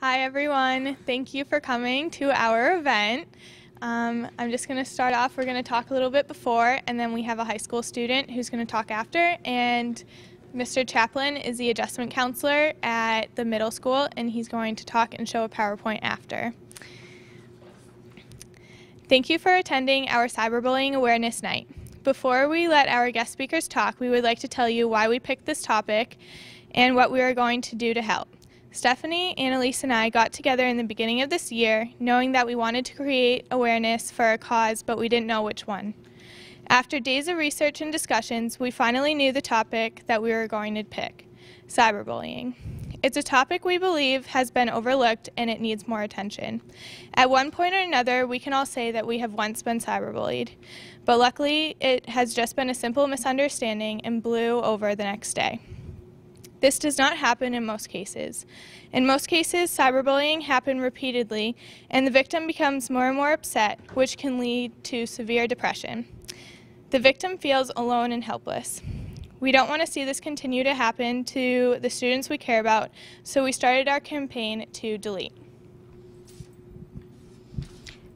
Hi everyone, thank you for coming to our event. I'm just going to start off, we're going to talk a little bit before, and then we have a high school student who's going to talk after, and Mr. Chaplin is the adjustment counselor at the middle school, and he's going to talk and show a PowerPoint after. Thank you for attending our Cyberbullying Awareness Night. Before we let our guest speakers talk, we would like to tell you why we picked this topic and what we are going to do to help. Stephanie, Analise, and I got together in the beginning of this year, knowing that we wanted to create awareness for a cause, but we didn't know which one. After days of research and discussions, we finally knew the topic that we were going to pick: cyberbullying. It's a topic we believe has been overlooked and it needs more attention. At one point or another, we can all say that we have once been cyberbullied, but luckily it has just been a simple misunderstanding and blew over the next day. This does not happen in most cases. In most cases, cyberbullying happens repeatedly, and the victim becomes more and more upset, which can lead to severe depression. The victim feels alone and helpless. We don't want to see this continue to happen to the students we care about, so we started our campaign to delete.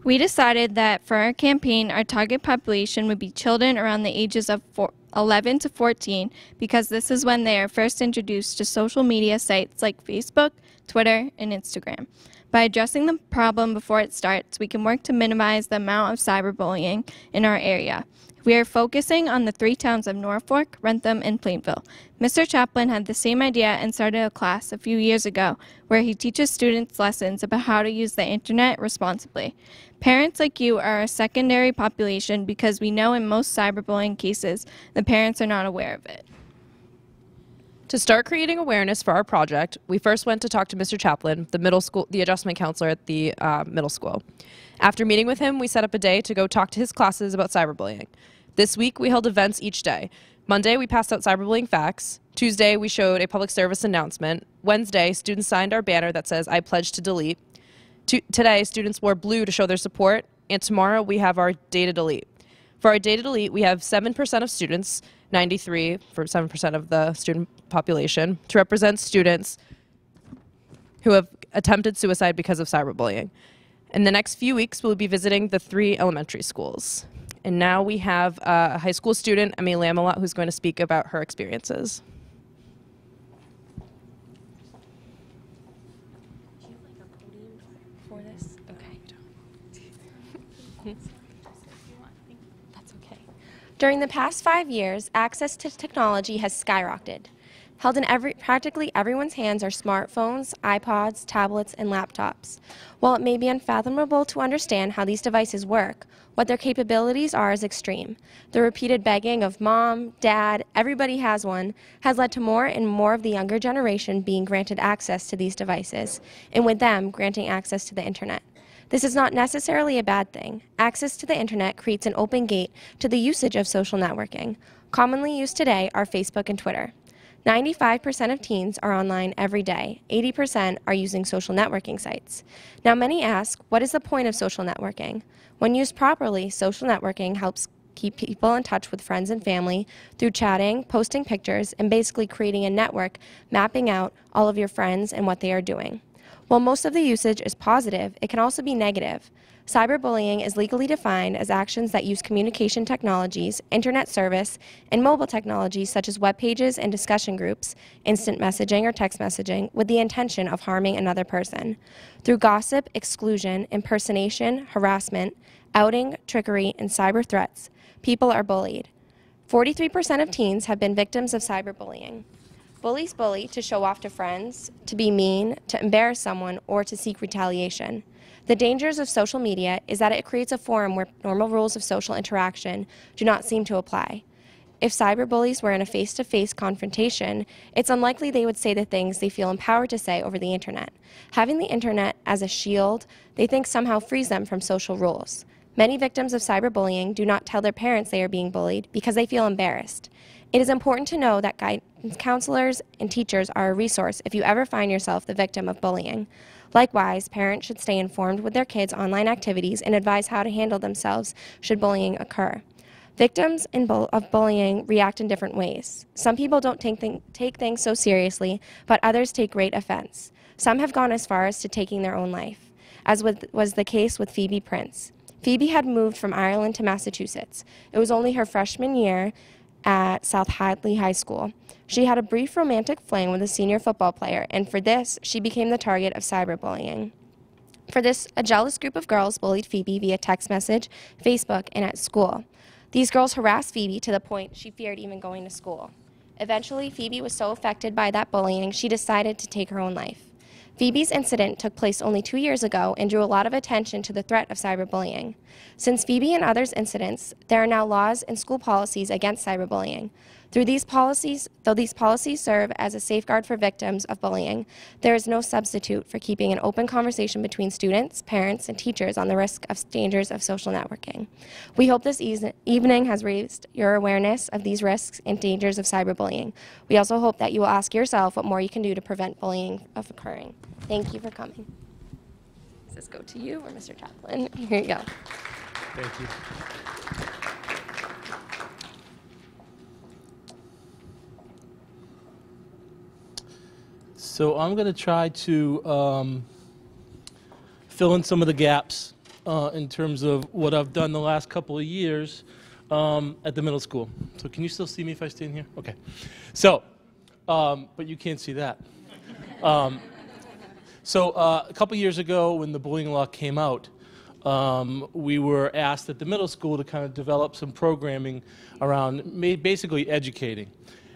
We decided that for our campaign, our target population would be children around the ages of 11 to 14 because this is when they are first introduced to social media sites like Facebook, Twitter, and Instagram. By addressing the problem before it starts, we can work to minimize the amount of cyberbullying in our area. We are focusing on the 3 towns of Norfolk, Rentham, and Plainville. Mr. Chaplin had the same idea and started a class a few years ago where he teaches students lessons about how to use the internet responsibly. Parents like you are a secondary population because we know in most cyberbullying cases, the parents are not aware of it. To start creating awareness for our project, we first went to talk to Mr. Chaplin, the adjustment counselor at the middle school. After meeting with him, we set up a day to go talk to his classes about cyberbullying. This week, we held events each day. Monday, we passed out cyberbullying facts. Tuesday, we showed a public service announcement. Wednesday, students signed our banner that says, "I pledge to delete." Today, students wore blue to show their support, and tomorrow we have our day to delete. For our day to delete, we have 7% of students, 93 for 7% of the student population, to represent students who have attempted suicide because of cyberbullying. In the next few weeks, we'll be visiting the 3 elementary schools. And now we have a high school student, Emmy, who's going to speak about her experiences. Do you have like a podium for this? Okay. That's okay. During the past 5 years, access to technology has skyrocketed. Held in practically everyone's hands are smartphones, iPods, tablets, and laptops. While it may be unfathomable to understand how these devices work, what their capabilities are is extreme. The repeated begging of mom, dad, everybody has one, has led to more and more of the younger generation being granted access to these devices, and with them, granting access to the internet. This is not necessarily a bad thing. Access to the internet creates an open gate to the usage of social networking. Commonly used today are Facebook and Twitter. 95% of teens are online every day. 80% are using social networking sites. Now, many ask, what is the point of social networking? When used properly, social networking helps keep people in touch with friends and family through chatting, posting pictures, and basically creating a network mapping out all of your friends and what they are doing. While most of the usage is positive, it can also be negative. Cyberbullying is legally defined as actions that use communication technologies, internet service, and mobile technologies such as web pages and discussion groups, instant messaging or text messaging, with the intention of harming another person. Through gossip, exclusion, impersonation, harassment, outing, trickery, and cyber threats, people are bullied. 43% of teens have been victims of cyberbullying. Bullies bully to show off to friends, to be mean, to embarrass someone, or to seek retaliation. The dangers of social media is that it creates a forum where normal rules of social interaction do not seem to apply. If cyberbullies were in a face-to-face confrontation, it's unlikely they would say the things they feel empowered to say over the internet. Having the internet as a shield, they think somehow frees them from social rules. Many victims of cyberbullying do not tell their parents they are being bullied because they feel embarrassed. It is important to know that guidance counselors and teachers are a resource if you ever find yourself the victim of bullying. Likewise, parents should stay informed with their kids' online activities and advise how to handle themselves should bullying occur. Victims of bullying react in different ways. Some people don't take things so seriously, but others take great offense. Some have gone as far as to taking their own life, as was the case with Phoebe Prince. Phoebe had moved from Ireland to Massachusetts. It was only her freshman year at South Hadley High School. She had a brief romantic fling with a senior football player, and for this, she became the target of cyberbullying. For this, a jealous group of girls bullied Phoebe via text message, Facebook, and at school. These girls harassed Phoebe to the point she feared even going to school. Eventually, Phoebe was so affected by that bullying, she decided to take her own life. Phoebe's incident took place only 2 years ago and drew a lot of attention to the threat of cyberbullying. Since Phoebe and others' incidents, there are now laws and school policies against cyberbullying. Though these policies serve as a safeguard for victims of bullying, there is no substitute for keeping an open conversation between students, parents, and teachers on the dangers of social networking. We hope this evening has raised your awareness of these risks and dangers of cyberbullying. We also hope that you will ask yourself what more you can do to prevent bullying from occurring. Thank you for coming. Does this go to you or Mr. Chaplin? Here you go. Thank you. So I'm going to try to fill in some of the gaps in terms of what I've done the last couple of years at the middle school. So can you still see me if I stand here? Okay. So, but you can't see that. So a couple years ago when the bullying law came out, we were asked at the middle school to kind of develop some programming around basically educating.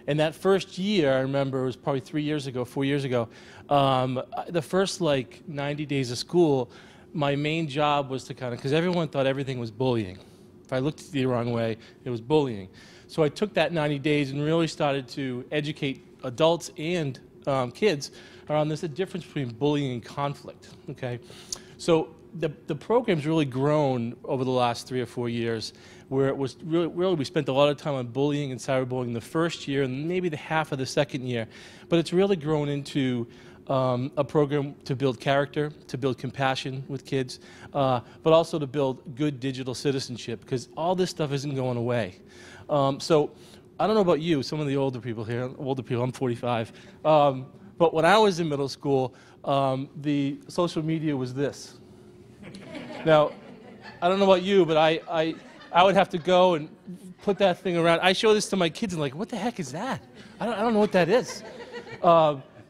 And that first year, I remember, it was probably 4 years ago, the first like 90 days of school, my main job was to kind of, because everyone thought everything was bullying. If I looked the wrong way, it was bullying. So I took that 90 days and really started to educate adults and kids around this, the difference between bullying and conflict, okay? So the program's really grown over the last 3 or 4 years, where it was really we spent a lot of time on bullying and cyberbullying the first year and maybe the half of the second year. But it's really grown into a program to build character, to build compassion with kids, but also to build good digital citizenship, because all this stuff isn't going away. So I don't know about you, some of the older people here, I'm 45, but when I was in middle school, the social media was this. Now, I don't know about you, but I would have to go and put that thing around. I show this to my kids and like, what the heck is that? I don't know what that is.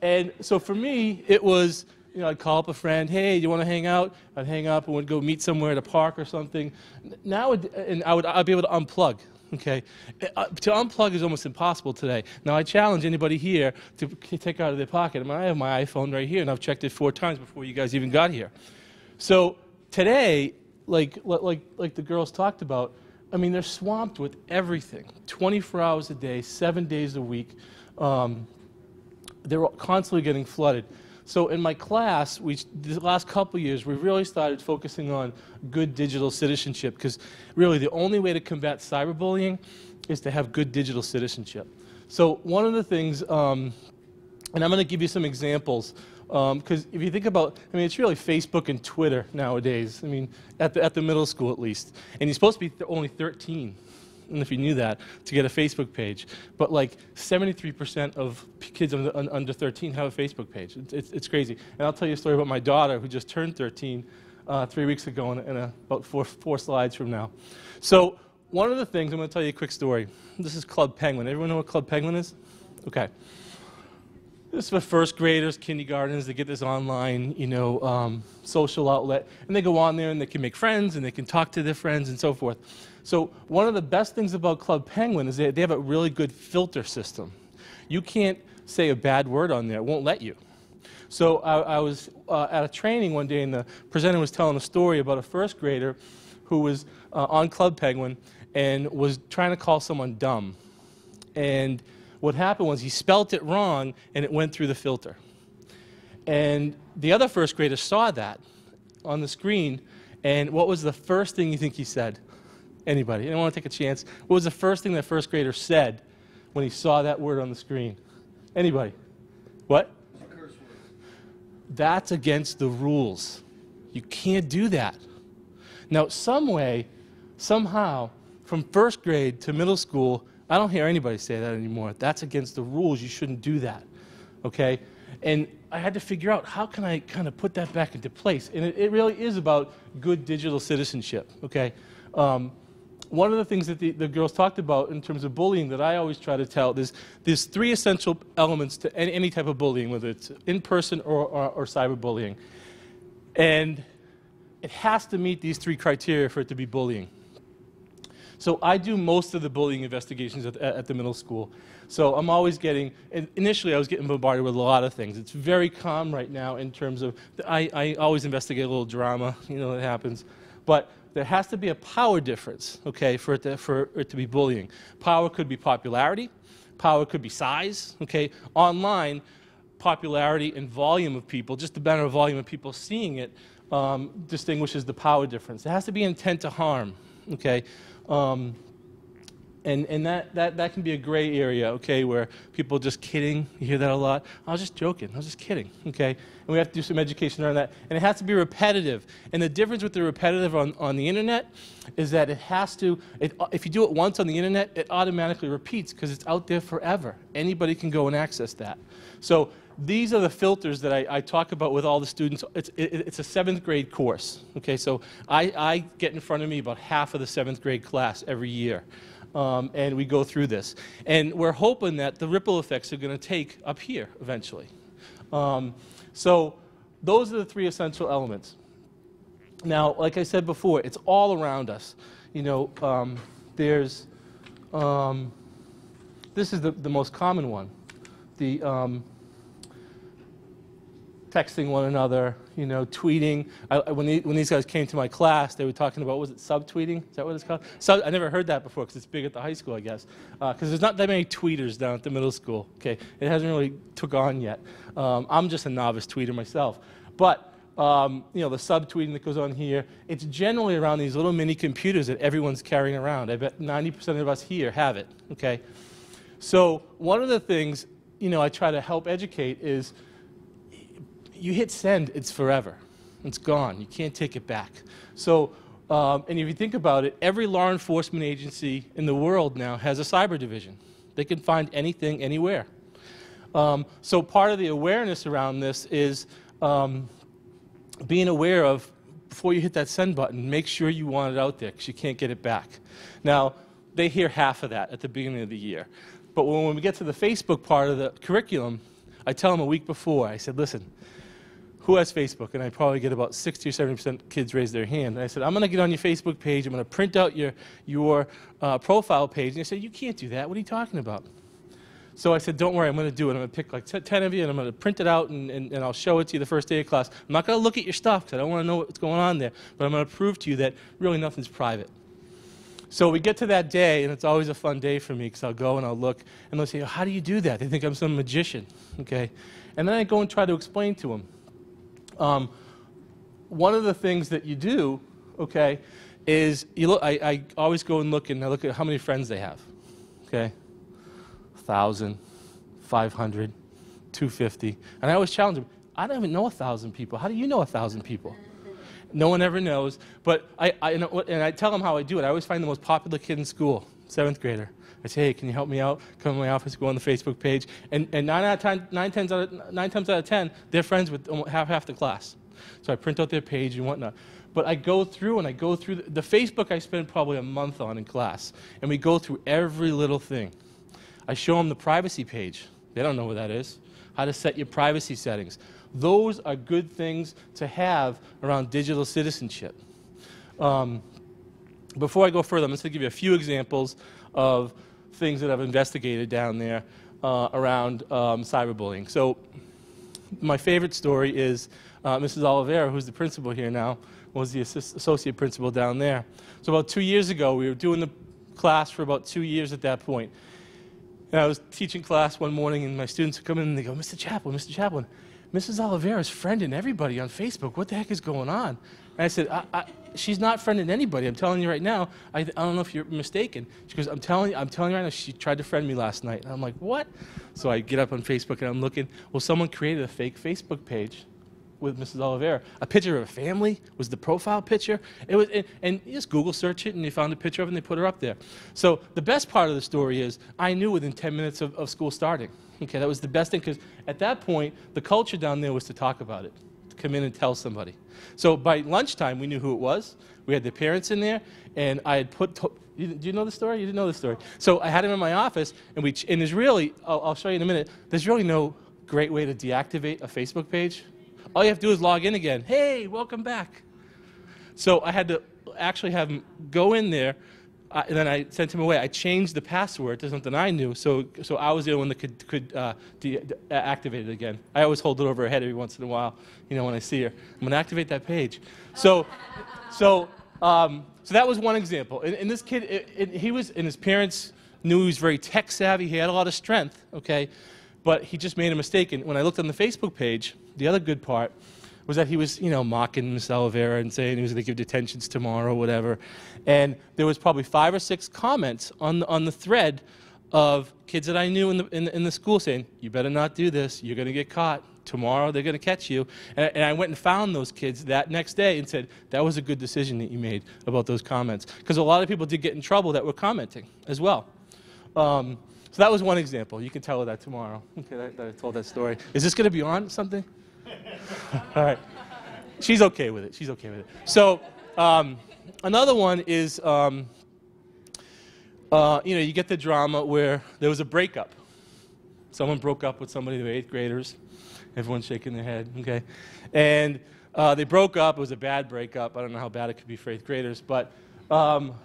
And so for me, it was, you know, I'd call up a friend, hey, do you want to hang out? I'd hang up and we'd go meet somewhere at a park or something. Now, I'd be able to unplug. Okay, to unplug is almost impossible today. Now I challenge anybody here to take out of their pocket. I mean, I have my iPhone right here, and I've checked it 4 times before you guys even got here. So today, like the girls talked about, I mean, they're swamped with everything, 24 hours a day, 7 days a week. They're constantly getting flooded. So in my class, the last couple of years, we really started focusing on good digital citizenship, because really the only way to combat cyberbullying is to have good digital citizenship. So one of the things, and I'm going to give you some examples, because if you think about, I mean, it's really Facebook and Twitter nowadays, I mean, at the middle school at least. And you're supposed to be only 13. And if you knew that, to get a Facebook page. But like 73% of kids under 13 have a Facebook page. It's crazy. And I'll tell you a story about my daughter who just turned 13 3 weeks ago in about four slides from now. So one of the things, I'm going to tell you a quick story. This is Club Penguin. Everyone know what Club Penguin is? Okay. This is for first graders, kindergartners. They get this online, you know, social outlet. And they go on there and they can make friends and they can talk to their friends and so forth. So one of the best things about Club Penguin is they have a really good filter system. You can't say a bad word on there. It won't let you. So I was at a training one day, and the presenter was telling a story about a first grader who was on Club Penguin and was trying to call someone dumb. And what happened was he spelt it wrong, and it went through the filter. And the other first grader saw that on the screen, and what was the first thing you think he said? Anybody? Anyone want to take a chance? What was the first thing that first grader said when he saw that word on the screen? Anybody? What? A curse word. That's against the rules. You can't do that. Now, some way, somehow, from first grade to middle school, I don't hear anybody say that anymore. That's against the rules. You shouldn't do that. Okay? And I had to figure out how can I kind of put that back into place. And it really is about good digital citizenship, okay? One of the things that the girls talked about in terms of bullying that I always try to tell is there's 3 essential elements to any type of bullying, whether it's in-person or cyberbullying. And it has to meet these 3 criteria for it to be bullying. So I do most of the bullying investigations at the middle school. So I'm always getting, initially I was getting bombarded with a lot of things. It's very calm right now in terms of, I always investigate a little drama, you know, that happens. But there has to be a power difference, okay, for it to be bullying. Power could be popularity. Power could be size, okay. Online, popularity and volume of people, just the better volume of people seeing it, distinguishes the power difference. It has to be intent to harm, okay. And that can be a gray area, okay, where people are just kidding. You hear that a lot. I was just joking. I was just kidding, okay? And we have to do some education around that. And it has to be repetitive. And the difference with the repetitive on the internet is that it has to, if you do it once on the internet, it automatically repeats because it's out there forever. Anybody can go and access that. So these are the filters that I talk about with all the students. It's a 7th grade course, okay? So I get in front of me about half of the 7th grade class every year. And we go through this. And we're hoping that the ripple effects are going to take up here eventually. So those are the 3 essential elements. Now, like I said before, it's all around us. You know, there's, this is the most common one. The texting one another, you know, tweeting. When these guys came to my class, they were talking about, was it subtweeting? Is that what it's called? I never heard that before because it's big at the high school, I guess. Because there's not that many tweeters down at the middle school. Okay, it hasn't really took on yet. I'm just a novice tweeter myself. But, you know, the subtweeting that goes on here, it's generally around these little mini computers that everyone's carrying around. I bet 90% of us here have it, okay? So one of the things, you know, I try to help educate is, you hit send, it's forever. It's gone. You can't take it back. So, and if you think about it, every law enforcement agency in the world now has a cyber division. They can find anything, anywhere. So part of the awareness around this is being aware of, before you hit that send button, make sure you want it out there because you can't get it back. Now, they hear half of that at the beginning of the year. But when we get to the Facebook part of the curriculum, I tell them a week before, I said, listen, who has Facebook? And I probably get about 60 or 70% kids raise their hand. And I said, I'm going to get on your Facebook page. I'm going to print out your profile page. And they said, you can't do that. What are you talking about? So I said, don't worry, I'm going to do it. I'm going to pick like 10 of you, and I'm going to print it out, and I'll show it to you the first day of class. I'm not going to look at your stuff because I don't want to know what's going on there. But I'm going to prove to you that really nothing's private. So we get to that day, and it's always a fun day for me because I'll go and I'll look, and they'll say, how do you do that? They think I'm some magician, okay? And then I go and try to explain to them. One of the things that you do, okay, is you look. I always go and look, and I look at how many friends they have, okay, 1,000, 500, 250, and I always challenge them. I don't even know 1,000 people. How do you know 1,000 people? No one ever knows. But and I tell them how I do it. I always find the most popular kid in school, 7th grader. I say, hey, can you help me out? Come to my office, go on the Facebook page. And 9 times out of 10, they're friends with half the class. So I print out their page and whatnot. But I go through and I go through the Facebook I spend probably a month on in class. And we go through every little thing. I show them the privacy page. They don't know what that is. How to set your privacy settings. Those are good things to have around digital citizenship. Before I go further, I'm just going to give you a few examples of things that I've investigated down there around cyberbullying. So my favorite story is Mrs. Oliveira, who's the principal here now, was the associate principal down there. So about 2 years ago, we were doing the class for about 2 years at that point. And I was teaching class one morning, and my students would come in and they go, Mr. Chaplin, Mrs. Oliveira's friending everybody on Facebook. What the heck is going on? And I said, she's not friending anybody. I'm telling you right now. I don't know if you're mistaken. She goes, I'm telling you right now, she tried to friend me last night. And I'm like, what? So I get up on Facebook and I'm looking. Well, someone created a fake Facebook page with Mrs. Oliveira. A picture of a family was the profile picture. It was, and you just Google search it, and they found a picture of it, and they put her up there. So the best part of the story is I knew within 10 minutes of school starting. Okay, that was the best thing, because at that point, the culture down there was to talk about it, to come in and tell somebody. So by lunchtime, we knew who it was. We had their parents in there, and I had put. Do you know the story? You didn't know the story. So I had him in my office, and there's really, I'll show you in a minute, there's really no great way to deactivate a Facebook page. All you have to do is log in again. Hey, welcome back. So I had to actually have him go in there, and then I sent him away. I changed the password to something I knew, so I was the one that could activate it again. I always hold it over her head every once in a while, you know, when I see her. I'm going to activate that page. So that was one example. And this kid, he was, and his parents knew he was very tech savvy. He had a lot of strength, okay? But he just made a mistake. And when I looked on the Facebook page, the other good part was that he was, you know, mocking Miss Oliveira and saying he was going to give detentions tomorrow, whatever. And there was probably 5 or 6 comments on the thread of kids that I knew in the school saying, you better not do this. You're going to get caught. Tomorrow they're going to catch you. And I went and found those kids that next day and said, that was a good decision that you made about those comments. Because a lot of people did get in trouble that were commenting as well. So that was one example. You can tell her that tomorrow. Okay, that I told that story. Is this going to be on something? All right. She's okay with it. She's okay with it. So another one is, you know, you get the drama where there was a breakup. Someone broke up with somebody, they were 8th graders. Everyone's shaking their head, okay? And they broke up. It was a bad breakup. I don't know how bad it could be for 8th graders. But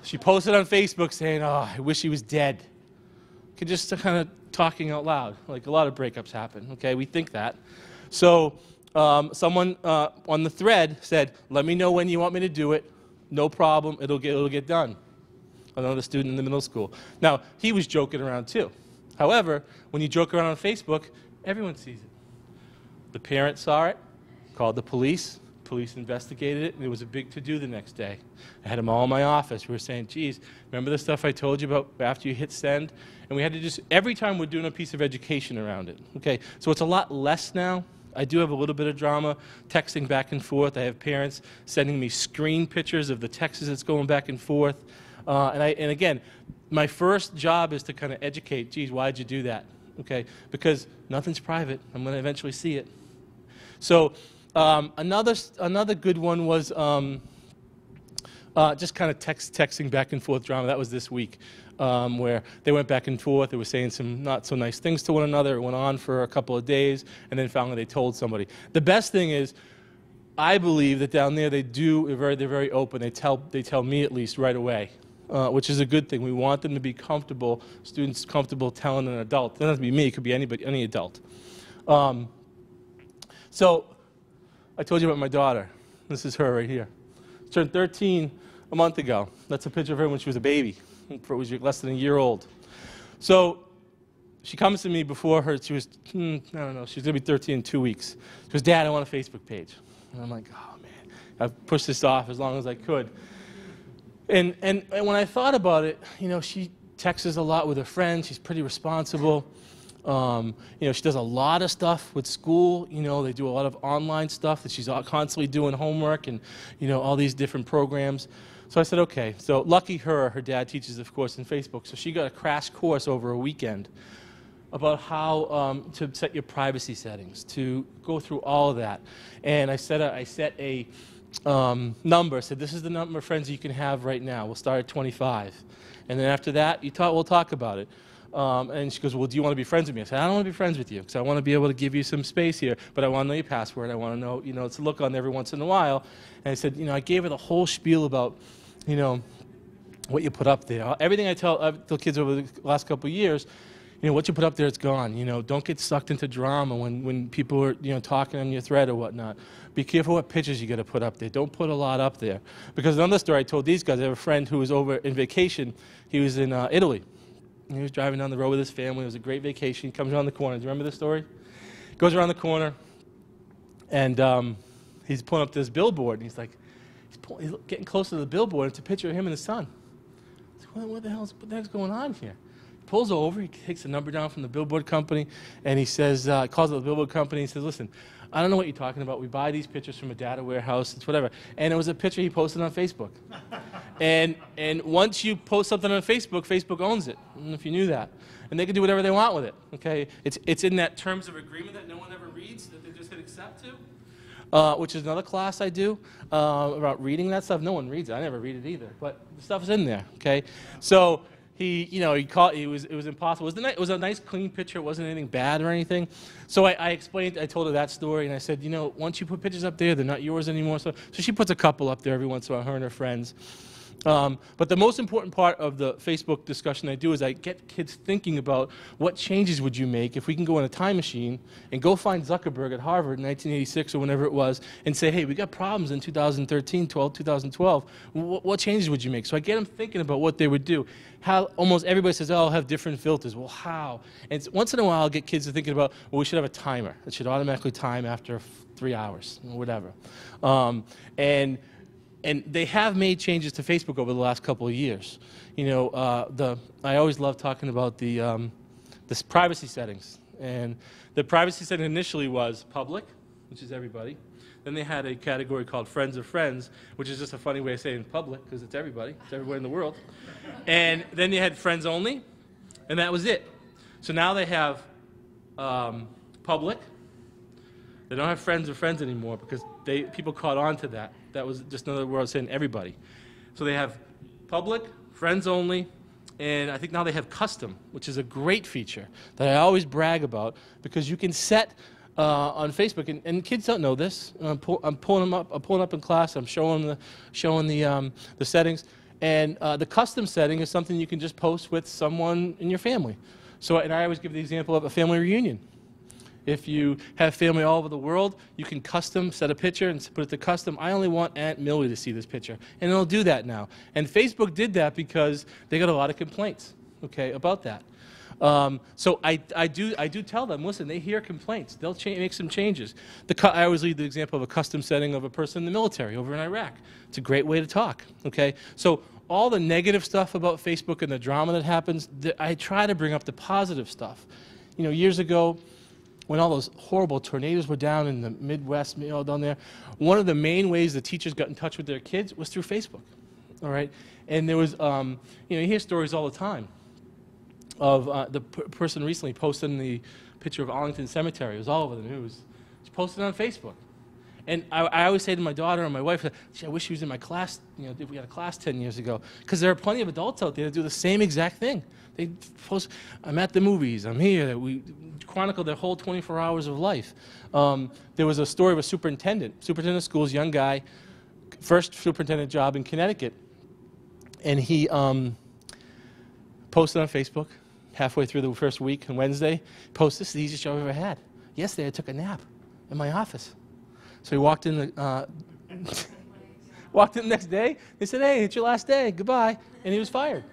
she posted on Facebook saying, oh, I wish he was dead. Just kind of talking out loud. Like a lot of breakups happen, okay? We think that. So someone on the thread said, let me know when you want me to do it. No problem. It'll get done. Another student in the middle school. Now, he was joking around too. However, when you joke around on Facebook, everyone sees it. The parent saw it, called the police. Police investigated it, and it was a big to-do the next day. I had them all in my office. We were saying, geez, remember the stuff I told you about after you hit send? And we had to just, every time we're doing a piece of education around it. Okay, so it's a lot less now. I do have a little bit of drama, texting back and forth. I have parents sending me screen pictures of the texts that's going back and forth. And again, my first job is to kind of educate, geez, why'd you do that? Okay, because nothing's private. I'm going to eventually see it. So another good one was just kind of texting back and forth drama. That was this week, where they went back and forth. They were saying some not so nice things to one another. It went on for a couple of days, and then finally they told somebody. The best thing is, I believe that down there they're very open. They tell me at least right away, which is a good thing. We want them to be comfortable, students comfortable telling an adult. It doesn't have to be me. It could be anybody, any adult. So I told you about my daughter. This is her right here. She turned 13 a month ago. That's a picture of her when she was a baby. It was less than a year old. So she comes to me before her, she was, I don't know, she's going to be 13 in 2 weeks. She goes, Dad, I want a Facebook page. And I'm like, oh, man. I've pushed this off as long as I could. And when I thought about it, you know, she texts a lot with her friends. She's pretty responsible. You know, she does a lot of stuff with school. You know, they do a lot of online stuff that she's constantly doing homework and, you know, all these different programs. So I said, okay. So lucky her dad teaches, of course, in Facebook. So she got a crash course over a weekend about how to set your privacy settings, to go through all of that. And I set a number. I said, this is the number of friends you can have right now. We'll start at 25. And then after that, we'll talk about it. And she goes, well, do you want to be friends with me? I said, I don't want to be friends with you because I want to be able to give you some space here, but I want to know your password. I want to know, you know, to look on every once in a while. And I said, you know, I gave her the whole spiel about, you know, what you put up there. Everything I tell kids over the last couple of years, you know, what you put up there, it's gone. You know, don't get sucked into drama when people are, you know, talking on your thread or whatnot. Be careful what pictures you got to put up there. Don't put a lot up there. Because another story I told these guys, I have a friend who was over in vacation. He was in Italy. He was driving down the road with his family. It was a great vacation. He comes around the corner. Do you remember this story? Goes around the corner, and he's pulling up to this billboard, and he's like, he's getting close to the billboard. It's a picture of him and his son. He's like, what the hell's going on here? He pulls over. He takes the number down from the billboard company, and he says, calls up the billboard company. He says, listen, I don't know what you're talking about. We buy these pictures from a data warehouse. It's whatever. And it was a picture he posted on Facebook. and once you post something on Facebook, Facebook owns it. I don't know if you knew that. And they can do whatever they want with it. Okay? It's in that terms of agreement that no one ever reads, that they just hit accept to, which is another class I do about reading that stuff. No one reads it. I never read it either. But the stuff's in there. Okay? So it was impossible. It was a nice, clean picture. It wasn't anything bad or anything. So I told her that story, and I said, once you put pictures up there, they're not yours anymore. So she puts a couple up there every once in a while, her and her friends. But the most important part of the Facebook discussion I do is I get kids thinking about what changes would you make if we can go in a time machine and go find Zuckerberg at Harvard in 1986 or whenever it was and say, hey, we got problems in 2012. What changes would you make? So I get them thinking about what they would do. How almost everybody says, oh, I'll have different filters. Well, how? And once in a while I'll get kids thinking about, well, we should have a timer. It should automatically time after 3 hours or whatever. And they have made changes to Facebook over the last couple of years. I always love talking about the privacy settings. And the privacy setting initially was public, which is everybody. Then they had a category called Friends of Friends, which is just a funny way of saying public, because it's everybody. It's everywhere in the world. And then you had Friends Only, and that was it. So now they have public. They don't have Friends of Friends anymore because people caught on to that. That was just another word saying everybody. So they have public, friends only, and I think now they have custom, which is a great feature that I always brag about because you can set on Facebook, and kids don't know this. I'm pulling them up in class. I'm showing the settings, and the custom setting is something you can just post with someone in your family. So, and I always give the example of a family reunion. If you have family all over the world, you can custom set a picture and put it to custom. I only want Aunt Millie to see this picture. And it'll do that now. And Facebook did that because they got a lot of complaints, okay, about that. So I do tell them, listen, they hear complaints. They'll make some changes. I always leave the example of a custom setting of a person in the military over in Iraq. It's a great way to talk, okay? So all the negative stuff about Facebook and the drama that happens, I try to bring up the positive stuff. Years ago, when all those horrible tornadoes were down in the Midwest, down there, one of the main ways the teachers got in touch with their kids was through Facebook, all right? And there was, you hear stories all the time of the person recently posting the picture of Arlington Cemetery. It was all over the news. She posted it on Facebook. And I always say to my daughter and my wife, I wish she was in my class, if we had a class 10 years ago, because there are plenty of adults out there that do the same exact thing. They post, I'm at the movies, I'm here. We chronicle their whole 24 hours of life. There was a story of a superintendent of schools, young guy, first superintendent job in Connecticut. And he posted on Facebook halfway through the first week on Wednesday, posted, this is the easiest job I've ever had. Yesterday I took a nap in my office. So he walked in the next day. They said, hey, it's your last day. Goodbye. And he was fired.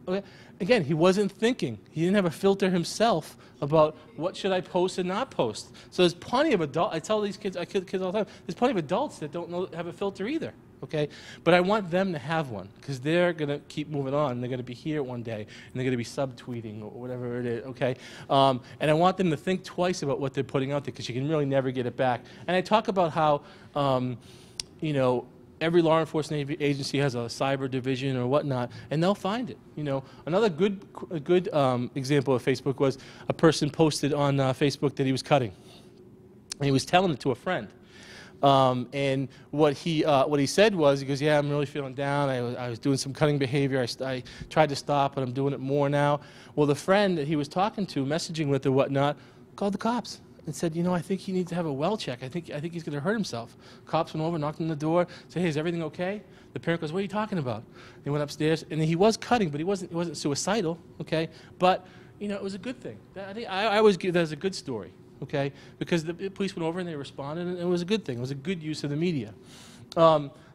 Okay. Again, he wasn't thinking. He didn't have a filter himself about what should I post and not post. So there's plenty of adults. I tell these kids, kids all the time, there's plenty of adults that don't have a filter either. Okay? But I want them to have one because they're going to keep moving on. They're going to be here one day, and they're going to be subtweeting or whatever it is. Okay? And I want them to think twice about what they're putting out there because you can really never get it back. And I talk about how, every law enforcement agency has a cyber division or whatnot, and they'll find it. Another good example of Facebook was a person posted on Facebook that he was cutting, and he was telling it to a friend. And what he said was, he goes, yeah, I'm really feeling down. I was doing some cutting behavior. I tried to stop, but I'm doing it more now. Well, the friend that he was talking to, messaging with or whatnot, called the cops and said, I think he needs to have a well check. I think he's going to hurt himself. Cops went over, knocked on the door, said, hey, is everything okay? The parent goes, what are you talking about? They went upstairs, and he was cutting, but he wasn't suicidal, okay? But, it was a good thing. I always give that as a good story, okay? Because the police went over and they responded, and it was a good thing. It was a good use of the media.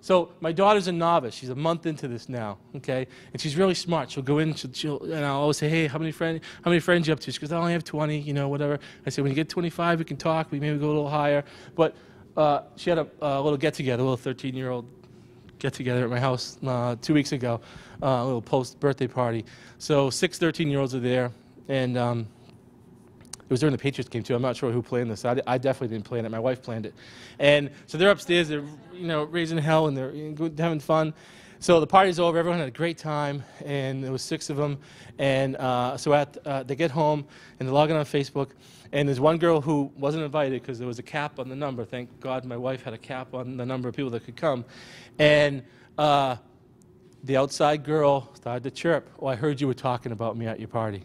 So my daughter's a novice. She's a month into this now, okay? And she's really smart. She'll go in, and I'll always say, hey, how many friends you up to? She goes, I only have 20, whatever. I said, when you get 25, we can talk. We maybe go a little higher. But she had a little get-together, a little 13-year-old get-together at my house 2 weeks ago, a little post-birthday party. So 6 13-year-olds are there, and It was during the Patriots game, too. I'm not sure who planned this. I definitely didn't plan it. My wife planned it. And so they're upstairs. They're, raising hell, and they're having fun. So the party's over. Everyone had a great time, and there was 6 of them. And so they get home, and they're logging on Facebook. And there's one girl who wasn't invited because there was a cap on the number. Thank God my wife had a cap on the number of people that could come. And the outside girl started to chirp. Oh, I heard you were talking about me at your party.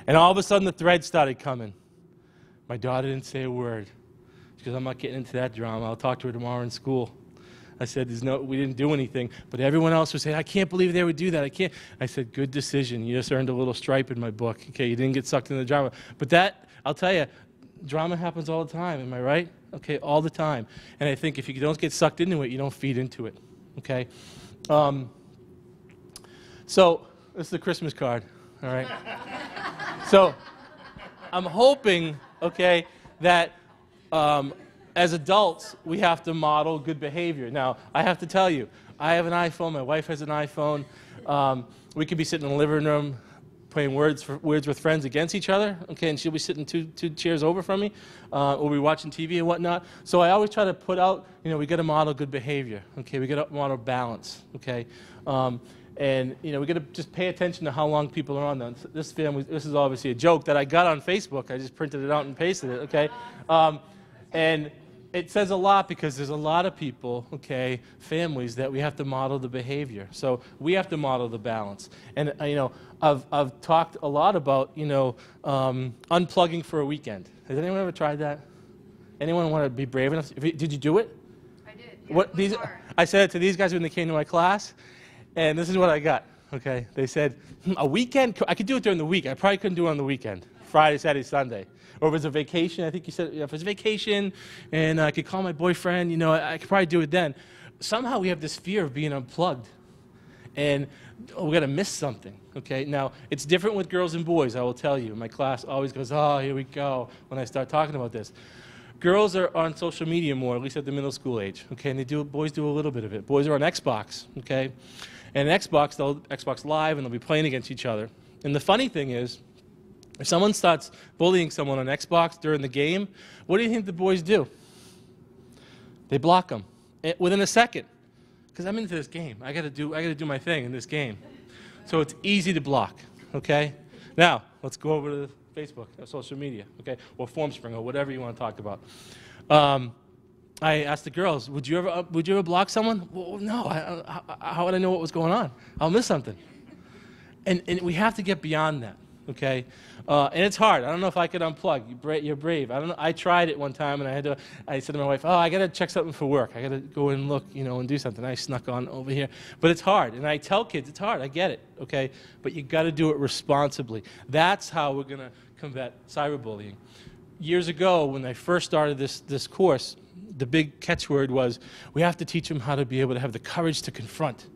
And all of a sudden the thread started coming. My daughter didn't say a word. She goes, I'm not getting into that drama. I'll talk to her tomorrow in school. I said, we didn't do anything. But everyone else was saying, I can't believe they would do that. I can't. I said, good decision. You just earned a little stripe in my book. Okay, you didn't get sucked into the drama. But that, I'll tell you, drama happens all the time. Am I right? Okay, all the time. And I think if you don't get sucked into it, you don't feed into it. Okay? So this is the Christmas card. All right? So I'm hoping, okay, that as adults, we have to model good behavior. Now, I have to tell you, I have an iPhone. My wife has an iPhone. We could be sitting in the living room playing words with friends against each other, okay, and she'll be sitting two chairs over from me, or we're watching TV and whatnot. So I always try to put out, we got to model good behavior, okay? We got to model balance, okay? And we got to just pay attention to how long people are on them. This family, this is obviously a joke that I got on Facebook. I just printed it out and pasted it, okay? And it says a lot because there's a lot of people, okay, families that we have to model the behavior. So we have to model the balance. And I've talked a lot about unplugging for a weekend. Has anyone ever tried that? Anyone want to be brave enough? Did you do it? I did. Yeah, I said it to these guys when they came to my class, and this is what I got. Okay, they said a weekend. I could do it during the week. I probably couldn't do it on the weekend. Friday, Saturday, Sunday. Or if it's a vacation, I think you said, if it's a vacation and I could call my boyfriend, I could probably do it then. Somehow we have this fear of being unplugged. And we're going to miss something, okay? Now, it's different with girls and boys, I will tell you. My class always goes, oh, here we go, when I start talking about this. Girls are on social media more, at least at the middle school age, okay? And boys do a little bit of it. Boys are on Xbox, okay? And Xbox, they'll Xbox Live, and they'll be playing against each other. And the funny thing is, if someone starts bullying someone on Xbox during the game, what do you think the boys do? They block them within a second, because I'm into this game. I got to do my thing in this game. So it's easy to block. Okay. Now let's go over to Facebook, or social media. Okay, or Formspring, or whatever you want to talk about. I asked the girls, would you ever block someone? Well, no. How would I know what was going on? I'll miss something. And we have to get beyond that. Okay, and it's hard. I don't know if I could unplug. You're brave. I don't know. I tried it one time, and I said to my wife, "Oh, I got to check something for work. I got to go and look, and do something." I snuck on over here, but it's hard. And I tell kids, it's hard. I get it. Okay, but you got to do it responsibly. That's how we're gonna combat cyberbullying. Years ago, when I first started this course, the big catchword was we have to teach them how to be able to have the courage to confront.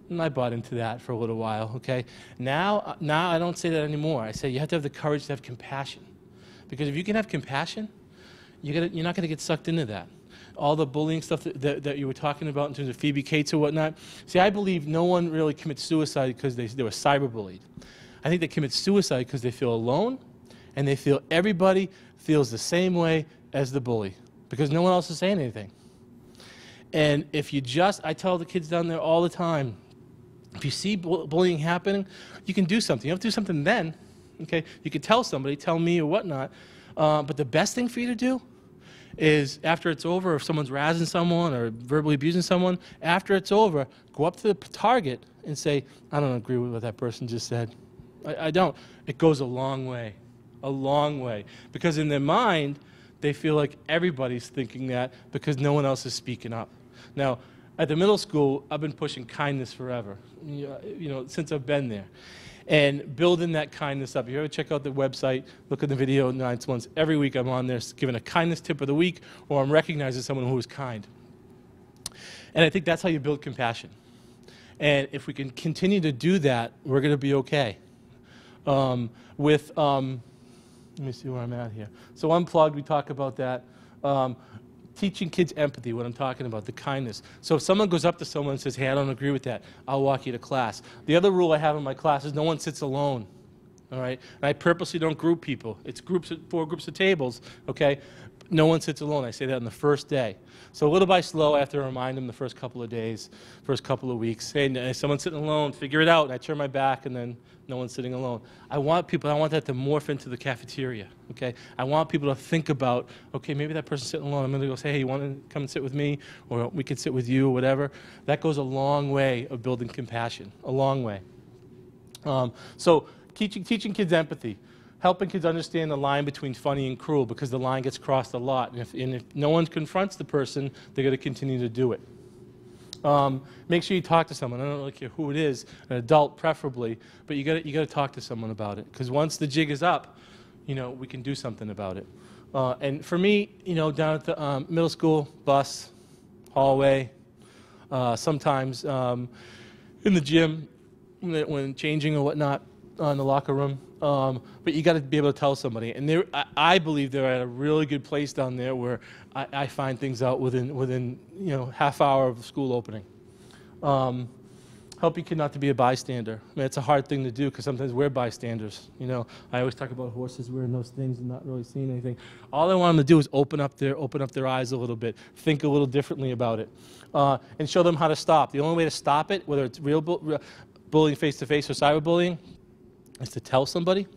And I bought into that for a little while, okay? Now I don't say that anymore. I say you have to have the courage to have compassion. Because if you can have compassion, you're not going to get sucked into that. All the bullying stuff that you were talking about in terms of Phoebe Cates or whatnot. See, I believe no one really commits suicide because they were cyberbullied. I think they commit suicide because they feel alone, and they feel everybody feels the same way as the bully, because no one else is saying anything. And if you I tell the kids down there all the time, if you see bullying happening, you can do something. You don't have to do something then, okay? You could tell somebody, tell me or whatnot, but the best thing for you to do is after it's over, if someone's razzing someone or verbally abusing someone, after it's over, go up to the target and say, I don't agree with what that person just said. I don't. It goes a long way, because in their mind, they feel like everybody's thinking that because no one else is speaking up. Now, at the middle school, I've been pushing kindness forever, since I've been there. And building that kindness up. If you ever check out the website, look at the video 9 months. Every week I'm on there giving a kindness tip of the week, or I'm recognizing someone who is kind. And I think that's how you build compassion. And if we can continue to do that, we're going to be okay. Let me see where I'm at here. So Unplugged, we talk about that. Teaching kids empathy, what I'm talking about, the kindness. So if someone goes up to someone and says, hey, I don't agree with that, I'll walk you to class. The other rule I have in my class is no one sits alone, all right? And I purposely don't group people. It's four groups of tables, okay? No one sits alone. I say that on the first day. So little by slow, I have to remind them the first couple of days, first couple of weeks. Hey, someone's sitting alone, figure it out. And I turn my back, and then no one's sitting alone. I want that to morph into the cafeteria, okay? I want people to think about, okay, maybe that person's sitting alone. I'm going to go say, hey, you want to come and sit with me? Or we could sit with you, or whatever. That goes a long way of building compassion, a long way. So teaching kids empathy. Helping kids understand the line between funny and cruel, because the line gets crossed a lot. And if no one confronts the person, they're going to continue to do it. Make sure you talk to someone. I don't really care who it is, an adult preferably, but you got to talk to someone about it. Because once the jig is up, we can do something about it. And for me, down at the middle school, bus, hallway, sometimes in the gym when changing or whatnot, in the locker room. But you got to be able to tell somebody. And I believe they're at a really good place down there where I find things out within half hour of school opening. Help your kid not to be a bystander. I mean, it's a hard thing to do because sometimes we're bystanders. I always talk about horses wearing those things and not really seeing anything. All I want them to do is open up their eyes a little bit, think a little differently about it, and show them how to stop. The only way to stop it, whether it's real bullying face-to-face or cyberbullying, is to tell somebody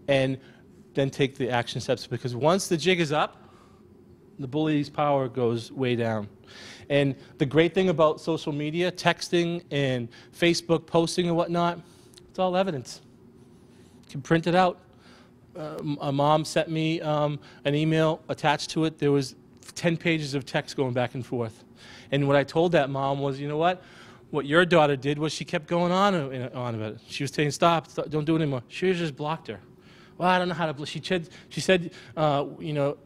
and then take the action steps, because once the jig is up, the bully's power goes way down. And the great thing about social media, texting and Facebook posting and whatnot, it's all evidence. You can print it out. A mom sent me an email attached to it. There was 10 pages of text going back and forth. And what I told that mom was, you know what? What your daughter did was she kept going on about it. She was saying, stop, don't do it anymore. She just blocked her. Well, I don't know how to. She said,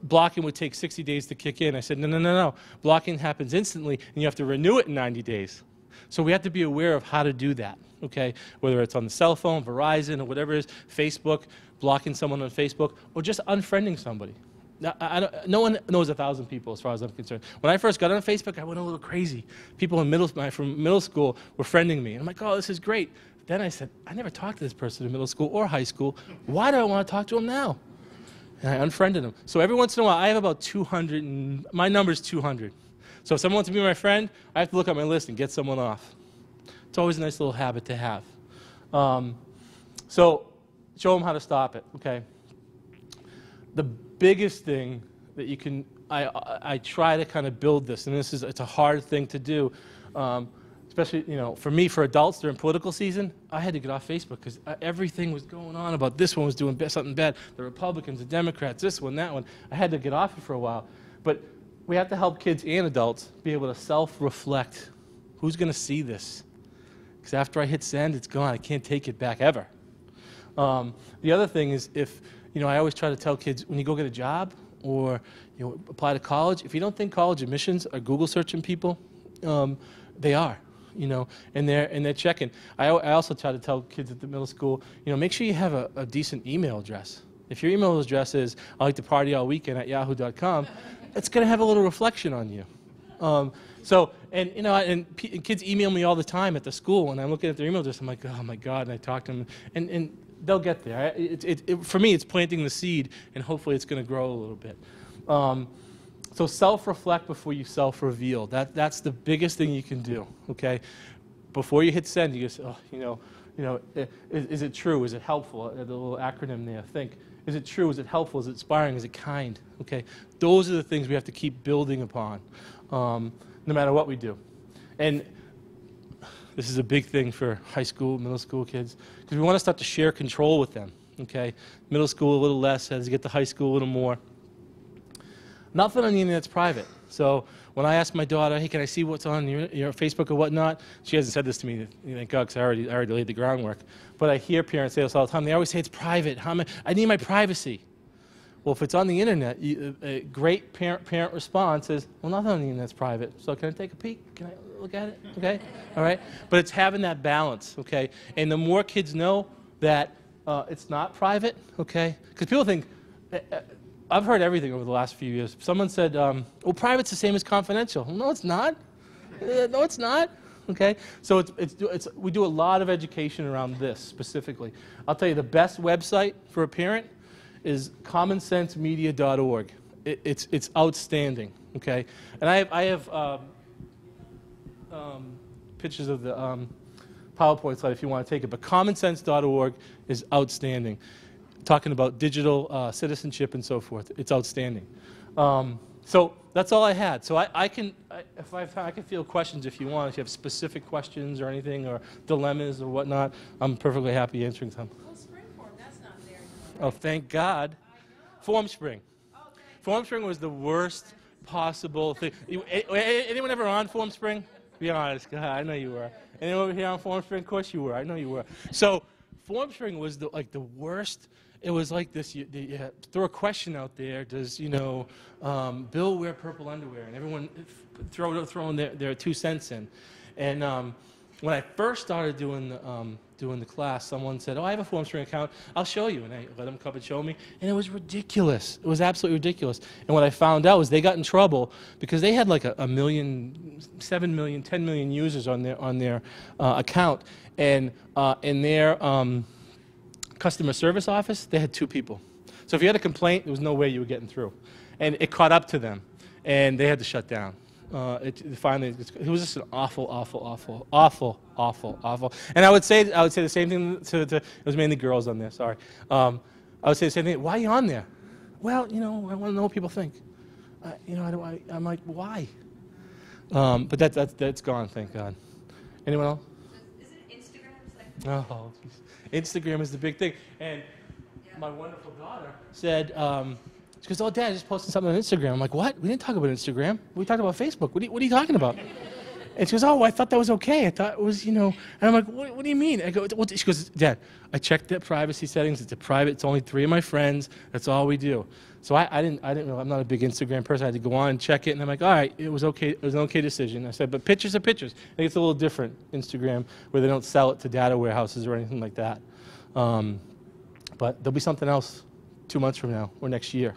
blocking would take 60 days to kick in. I said, no. Blocking happens instantly, and you have to renew it in 90 days. So we have to be aware of how to do that, okay? Whether it's on the cell phone, Verizon, or whatever it is, Facebook, blocking someone on Facebook, or just unfriending somebody. No one knows 1,000 people as far as I'm concerned. When I first got on Facebook, I went a little crazy. People from middle school were friending me. And I'm like, oh, this is great. Then I said, I never talked to this person in middle school or high school. Why do I want to talk to him now? And I unfriended him. So every once in a while, I have about 200, and my number is 200. So if someone wants to be my friend, I have to look at my list and get someone off. It's always a nice little habit to have. So show them how to stop it, okay? The biggest thing that you can, I try to kind of build this, and it's a hard thing to do, especially, for me, for adults during political season, I had to get off Facebook because everything was going on about this one was doing something bad, the Republicans, the Democrats, this one, that one. I had to get off it for a while. But we have to help kids and adults be able to self-reflect. Who's going to see this? Because after I hit send, it's gone. I can't take it back ever. The other thing is I always try to tell kids, when you go get a job or apply to college, if you don't think college admissions are Google searching people, they are, and they're checking. I also try to tell kids at the middle school, make sure you have a decent email address. If your email address is, I like to party all weekend at yahoo.com, it's going to have a little reflection on you. And kids email me all the time at the school, and I'm looking at their email address, I'm like, oh my God, and I talk to them, and they'll get there. For me, it's planting the seed, and hopefully it's going to grow a little bit. So self-reflect before you self-reveal. That's the biggest thing you can do, okay? Before you hit send, you just, is it true? Is it helpful? The little acronym there, think. Is it true? Is it helpful? Is it inspiring? Is it kind? Okay? Those are the things we have to keep building upon, no matter what we do. And this is a big thing for high school, middle school kids, because we want to start to share control with them, okay? Middle school a little less, as you get to high school a little more. Nothing on the internet's private. So when I ask my daughter, hey, can I see what's on your Facebook or whatnot? She hasn't said this to me, thank God, because I already laid the groundwork. But I hear parents say this all the time. They always say it's private. I need my privacy. Well, if it's on the internet, a great parent response is, well, nothing on the internet's private. So can I take a peek? Can I look at it? Okay? All right? But it's having that balance, okay? And the more kids know that it's not private, okay? Because people think, I've heard everything over the last few years. Someone said, well, private's the same as confidential. No, it's not. No, it's not. Okay, so we do a lot of education around this specifically. I'll tell you the best website for a parent is commonsensemedia.org. It's outstanding. Okay, and I have pictures of the PowerPoint slide if you want to take it. But commonsense.org is outstanding. Talking about digital citizenship and so forth, it's outstanding. So that's all I had. So I can field questions if you want. If you have specific questions or anything, or dilemmas or whatnot, I'm perfectly happy answering them. Well, spring form, that's not there anymore. Oh, thank God. FormSpring. FormSpring was the worst possible thing. Anyone ever on FormSpring? Be honest. God, I know you were. Anyone over here on FormSpring? Of course you were. I know you were. So FormSpring was the worst. It was like this. You throw a question out there. Does Bill wear purple underwear? And everyone throwing their 2 cents in. And when I first started doing the class, someone said, "Oh, I have a FormSpring account. I'll show you." And I let them come and show me. And it was ridiculous. It was absolutely ridiculous. And what I found out was they got in trouble because they had like a million, 7 million, 10 million users on their account. And in their customer service office, they had 2 people. So if you had a complaint, there was no way you were getting through. And it caught up to them, and they had to shut down. Finally, it was just an awful. And I would say the same thing to it was mainly girls on there. Sorry, I would say the same thing. Why are you on there? Well, I want to know what people think. I'm like, why? But that's gone, thank God. Anyone else? Isn't Instagram like? Oh, geez. Instagram is the big thing. And my wonderful daughter said, she goes, "Oh, Dad, I just posted something on Instagram." I'm like, "What? We didn't talk about Instagram. We talked about Facebook. What are you talking about?" And she goes, "Oh, I thought that was okay. I thought it was, And I'm like, what do you mean?" I go, well, she goes, "Dad, I checked the privacy settings. It's a private. It's only 3 of my friends. That's all we do." So I didn't know. I'm not a big Instagram person. I had to go on and check it. And I'm like, all right, it was okay. It was an okay decision. I said, but pictures are pictures. I think it's a little different, Instagram, where they don't sell it to data warehouses or anything like that. But there'll be something else 2 months from now or next year.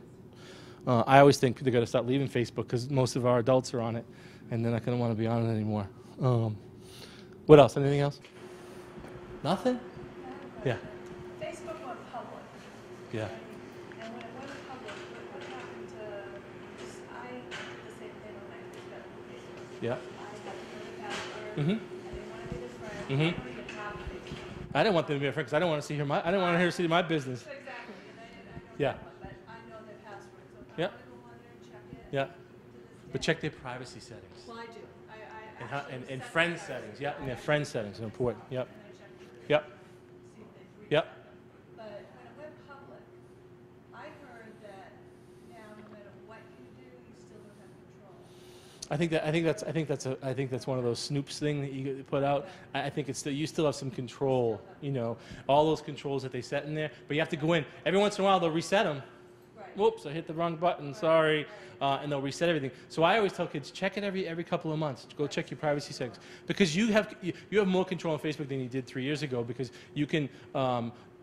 I always think they're going to start leaving Facebook because most of our adults are on it, and they're not going to want to be on it anymore. What else? Anything else? Nothing? Yeah. Facebook went public. Yeah. And when it went public, what happened to, I did the same thing when I first got Facebook. Yeah. I had to know the password. Mm-hmm. I didn't want to be the friend. Mhm. I didn't want to get top of Facebook. I didn't want them to be a friend because I didn't want to see her. I didn't want her to see my business. Exactly. And I know Yeah. that, but I know their password. So if Yeah. I want to go on there and check it. Yeah. to this But day- check their privacy settings. Well, I do. I And actually friend set settings. Yeah, and their friend settings are important. Yep. and I checked it. Yep. See if they've Yep. But when it went public, I heard that now no matter what you do, you still don't have control. I think that's one of those snoops thing that you put out. I think it's you still have some control. All those controls that they set in there. But you have to go in every once in a while. They'll reset them. Right. Whoops! I hit the wrong button. Sorry. And they'll reset everything. So I always tell kids, check it every couple of months. Go check your privacy settings because you have more control on Facebook than you did 3 years ago because you can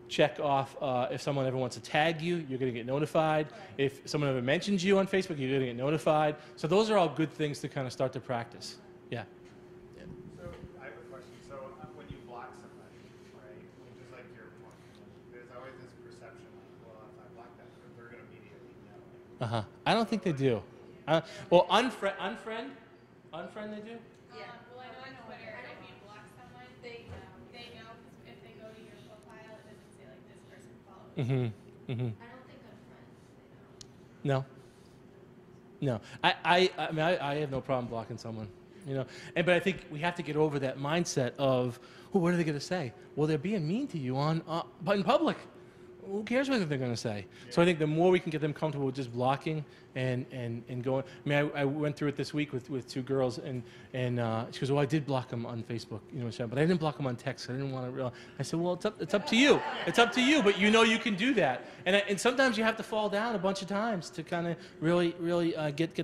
check off if someone ever wants to tag you, you're going to get notified. If someone ever mentions you on Facebook, you're going to get notified. So those are all good things to kind of start to practice. Yeah. So I have a question. So when you block somebody, right, which is like your point, there's always this perception of, well, if I block that, they're going to immediately know. I don't think they do. Well, unfriend they do. Yeah. Well, I know on Twitter, if you block someone, they know if they go to your profile, it doesn't say like this person followed me. Mm-hmm. Mm-hmm. I don't think on friends they know. No. I have no problem blocking someone. But I think we have to get over that mindset of, well, what are they going to say? Well, they're being mean to you but in public. Who cares what they're going to say? Yeah. So I think the more we can get them comfortable with just blocking and going. I mean, I went through it this week with 2 girls, and she goes, "Oh, I did block them on Facebook, but I didn't block them on text. I didn't want to realize." I said, "Well, it's up to you. It's up to you, but you can do that. And sometimes you have to fall down a bunch of times to kind of really get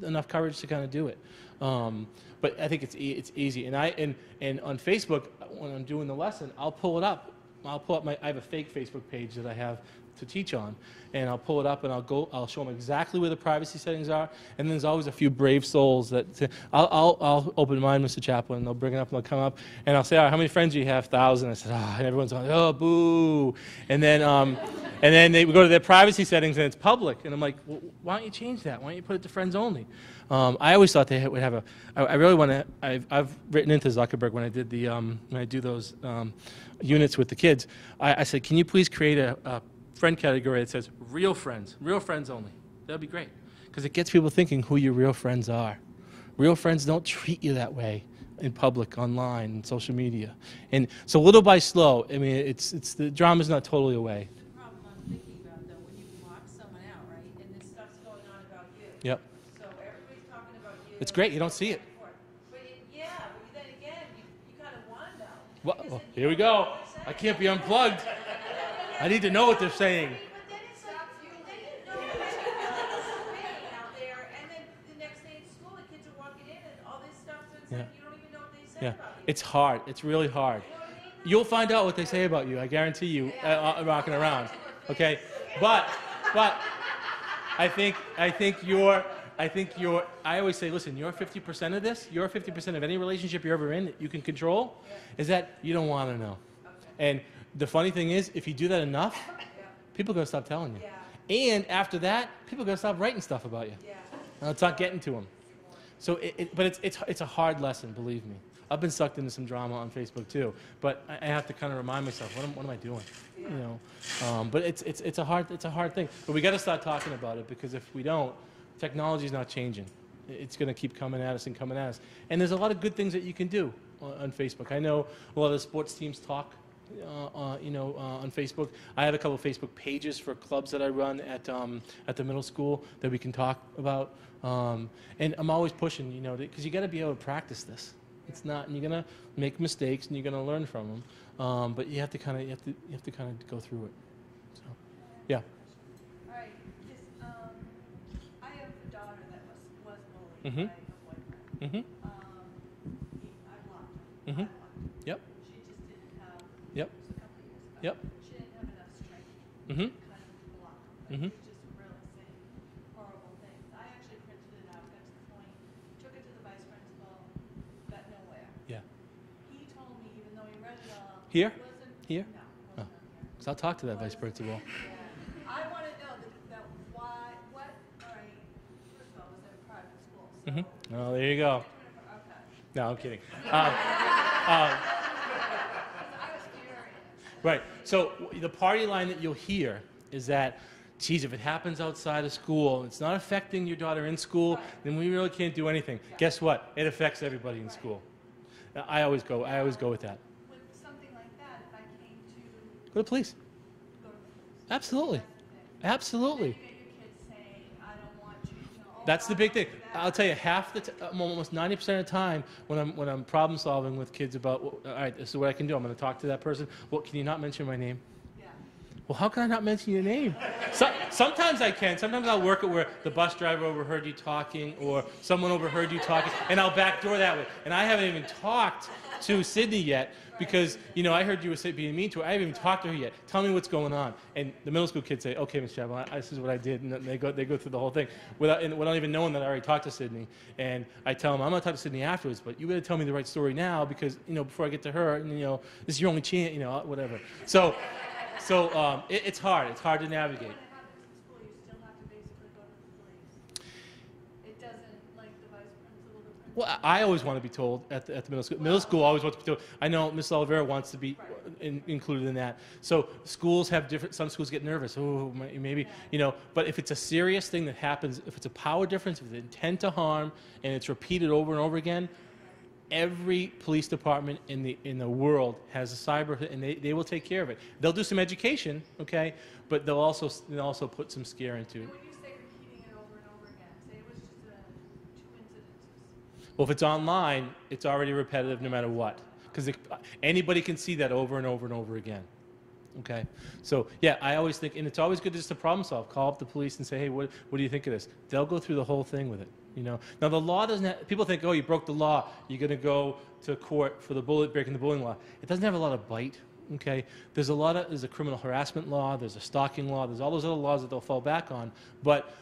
enough courage to kind of do it. But I think it's easy. And on Facebook, when I'm doing the lesson, I'll pull it up. I have a fake Facebook page that I have to teach on, and I'll pull it up and I'll show them exactly where the privacy settings are, and then there's always a few brave souls that say, I'll open mine, Mr. Chaplin, and they'll bring it up and they'll come up, and I'll say, all right, how many friends do you have? 1,000. I said, and everyone's like, oh, boo, and then they go to their privacy settings and it's public, and I'm like, well, why don't you change that? Why don't you put it to friends only? I always thought they would have a. I really want to. I've written into Zuckerberg when I did the when I do those units with the kids. I said, can you please create a friend category that says real friends only? That'd be great, because it gets people thinking who your real friends are. Real friends don't treat you that way in public, online, and social media. And so little by slow. I mean, it's the drama's not totally away. The problem I'm thinking about, though, when you block someone out, right, and this stuff's going on about you. Yep. So everybody's talking about you. It's great. You don't see it. But yeah, but then again, you kind of want to know. Well, Because then here we you don't know go. what they're I saying. can't be unplugged. I need to know what they're saying. But then it's like, then you know what's happening out there, and then the next day at school, the kids are walking in, and all this stuff, so it's Yeah. like you don't even know what they said Yeah, about you. it's hard. It's really hard. You'll find out what they say about you. I guarantee you, rocking around. Okay, but I think you're. I always say, listen, you're 50% of this. You're 50% of any relationship you're ever in that you can control. Is that you don't want to know. And the funny thing is, if you do that enough, people are gonna stop telling you. And after that, people are gonna stop writing stuff about you. It's not getting to them. So, but it's a hard lesson, believe me. I've been sucked into some drama on Facebook too, but I have to kind of remind myself, what am I doing? You know, but it's a hard thing. But we got to start talking about it, because if we don't, technology is not changing. It's going to keep coming at us and coming at us. And there's a lot of good things that you can do on Facebook. I know a lot of the sports teams talk, on Facebook. I have a couple of Facebook pages for clubs that I run at the middle school that we can talk about. And I'm always pushing, because you got to be able to practice this. It's not, and you're gonna make mistakes and you're gonna learn from them. But you have to kind of go through it. So, yeah. All right, I have a daughter that was bullied Mhm. by a boyfriend. Mhm. I blocked her. Mhm. I blocked her. Yep. She just didn't have. Yep. It was a couple of years ago. Yep. She didn't have enough strength Mhm. to kind of block him. Mhm. She was just really saying horrible things. I actually printed it out, got to the point, took it to the vice principal, got nowhere. Yeah. He told me, even though he read it all, Here? it wasn't. Here? No, Oh. it wasn't on here. So I'll talk to that vice principal. Yeah. I want to know that why, what, all right, first of all, was it a private school? So Mhm. Oh, there you go. Okay. No, I'm kidding. I was furious. Right. So the party line that you'll hear is that, geez, if it happens outside of school, it's not affecting your daughter in school, then we really can't do anything. Guess what? It affects everybody in school. I always go with that. With something like that, if I came to Go to police. go to the police, Absolutely. Absolutely. you get your kids saying, I don't want you to know. That's the big thing. I'll tell you, almost 90% of the time when I'm problem solving with kids about, well, all right, this is what I can do. I'm going to talk to that person. Well, can you not mention my name? Yeah. Well, how can I not mention your name? Sometimes I can. Sometimes I'll work it where the bus driver overheard you talking or someone overheard you talking, and I'll backdoor that way. And I haven't even talked to Sydney yet because, I heard you were being mean to her. I haven't even talked to her yet. Tell me what's going on. And the middle school kids say, okay, Ms. Chaplin, this is what I did. And then they go through the whole thing without even knowing that I already talked to Sydney. And I tell them, I'm going to talk to Sydney afterwards, but you better tell me the right story now because, before I get to her, this is your only chance, whatever. So it's hard. It's hard to navigate. When it happens in school, you still have to basically go to the police. It doesn't, like the vice principal, the principal. Well, I always want to be told at the middle school. Middle school always wants to be told. I know Ms. Oliveira wants to be included in that. So schools have different. Some schools get nervous. Oh, maybe But if it's a serious thing that happens, if it's a power difference, if it's intent to harm, and it's repeated over and over again, every police department in the world has a cyber, and they will take care of it. They'll do some education, okay, but they'll also put some scare into it. When you say repeating it over and over again, say it was just 2 incidences. Well, if it's online, it's already repetitive no matter what, because anybody can see that over and over and over again. Okay, so yeah, I always think, and it's always good just to problem solve. Call up the police and say, hey, what do you think of this? They'll go through the whole thing with it. Now the law doesn't have, people think, oh, you broke the law, you're going to go to court for breaking the bullying law. It doesn't have a lot of bite Okay, there's a criminal harassment law, there's a stalking law, there's all those other laws that they'll fall back on. But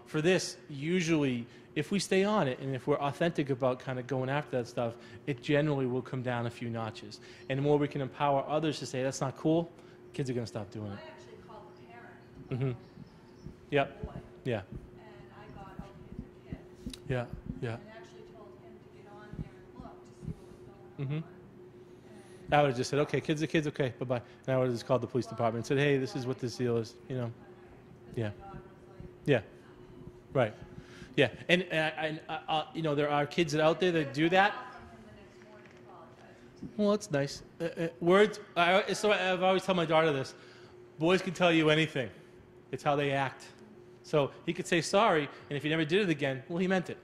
for this, usually, if we stay on it and if we're authentic about kind of going after that stuff, it generally will come down a few notches. And the more we can empower others to say that's not cool, kids are going to stop doing it. I actually called the parent. Yep. Boy, Yeah. and I got, oh, he's a kid. Yeah. Yeah. And actually told him to get on there and look to see what was going on. I would have just said, okay, kids are kids, okay, bye-bye. And I would have just called the police department and said, hey, this is what this deal is, you know. Yeah. Yeah. Right. Yeah. And you know, there are kids out there that do that. Well, that's nice. Words, so I've always told my daughter this. Boys can tell you anything. It's how they act. So he could say sorry, and if he never did it again, well, he meant it.